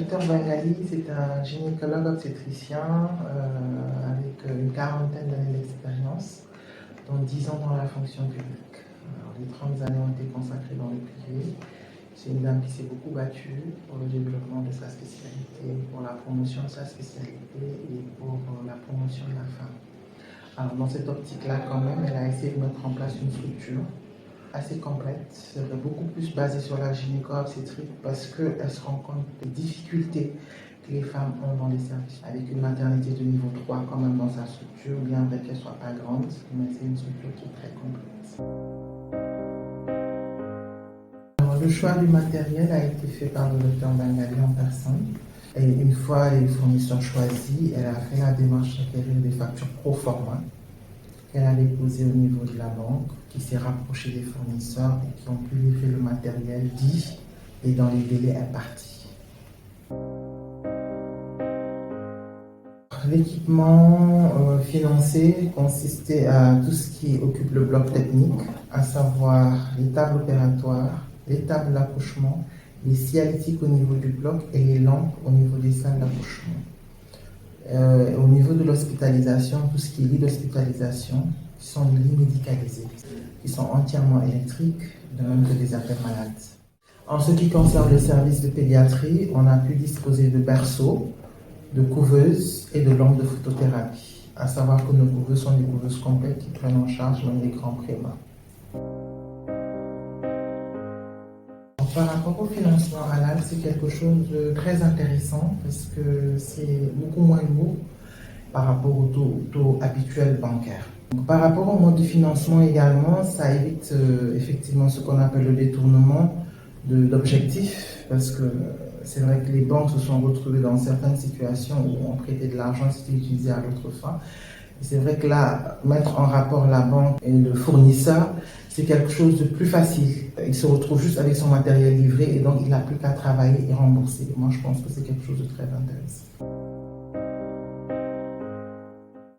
Dr Bengali, c'est un gynécologue obstétricien avec une quarantaine d'années d'expérience, dont 10 ans dans la fonction publique. Alors, les 30 années ont été consacrées dans le privé. C'est une dame qui s'est beaucoup battue pour le développement de sa spécialité, pour la promotion de sa spécialité et pour la promotion de la femme. Alors dans cette optique-là, quand même, elle a essayé de mettre en place une structure assez complète, beaucoup plus basée sur la gynéco-obstétrique parce qu'elle se rend compte des difficultés que les femmes ont dans les services. Avec une maternité de niveau 3 quand même dans sa structure, bien vrai qu'elle ne soit pas grande, mais c'est une structure qui est très complète. Alors, le choix du matériel a été fait par le Dr Bengali en personne. Et une fois les fournisseurs choisis, elle a fait la démarche d'acquérir des factures pro forma qu'elle a déposées au niveau de la banque, qui s'est rapprochée des fournisseurs et qui ont pu livrer le matériel dit et dans les délais impartis. L'équipement financé consistait à tout ce qui occupe le bloc technique, à savoir les tables opératoires, les tables d'accouchement, les cialytiques au niveau du bloc et les lampes au niveau des salles d'accouchement. Au niveau de l'hospitalisation, tout ce qui est lit d'hospitalisation, qui sont des lits médicalisés, qui sont entièrement électriques, de même que des appels malades. En ce qui concerne le service de pédiatrie, on a pu disposer de berceaux, de couveuses et de lampes de photothérapie. À savoir que nos couveuses sont des couveuses complètes qui prennent en charge même les grands prémas. Par rapport au financement halal, c'est quelque chose de très intéressant parce que c'est beaucoup moins lourd par rapport au taux habituel bancaire. Donc, par rapport au mode de financement également, ça évite effectivement ce qu'on appelle le détournement d'objectifs parce que c'est vrai que les banques se sont retrouvées dans certaines situations où on prêtait de l'argent, c'était utilisé à d'autres fins. C'est vrai que là, mettre en rapport la banque et le fournisseur, c'est quelque chose de plus facile. Il se retrouve juste avec son matériel livré et donc il n'a plus qu'à travailler et rembourser. Moi, je pense que c'est quelque chose de très intéressant.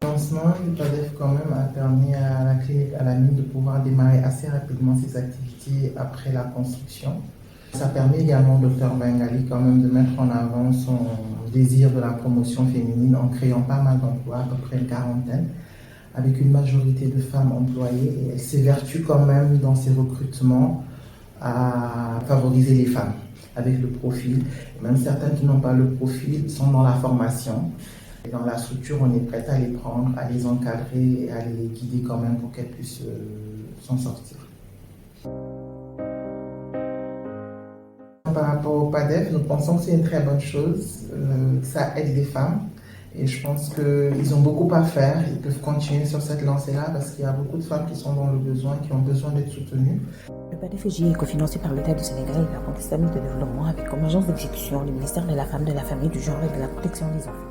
Le lancement du PADEF quand même a permis à la clinique à la mine de pouvoir démarrer assez rapidement ses activités après la construction. Ça permet également au Dr Bengali quand même de mettre en avant son désir de la promotion féminine en créant pas mal d'emplois, à peu près une quarantaine, avec une majorité de femmes employées. Et elle s'évertue quand même dans ses recrutements à favoriser les femmes avec le profil. Et même certaines qui n'ont pas le profil sont dans la formation. Et dans la structure, on est prêt à les prendre, à les encadrer et à les guider quand même pour qu'elles puissent s'en sortir. Par rapport au PADEF, nous pensons que c'est une très bonne chose, ça aide les femmes et je pense qu'ils ont beaucoup à faire, ils peuvent continuer sur cette lancée-là parce qu'il y a beaucoup de femmes qui sont dans le besoin, qui ont besoin d'être soutenues. Le PADEF est cofinancé par l'État du Sénégal et la Banque islamique de développement avec comme agence d'exécution le ministère de la Femme, de la Famille, du Genre et de la Protection des Enfants.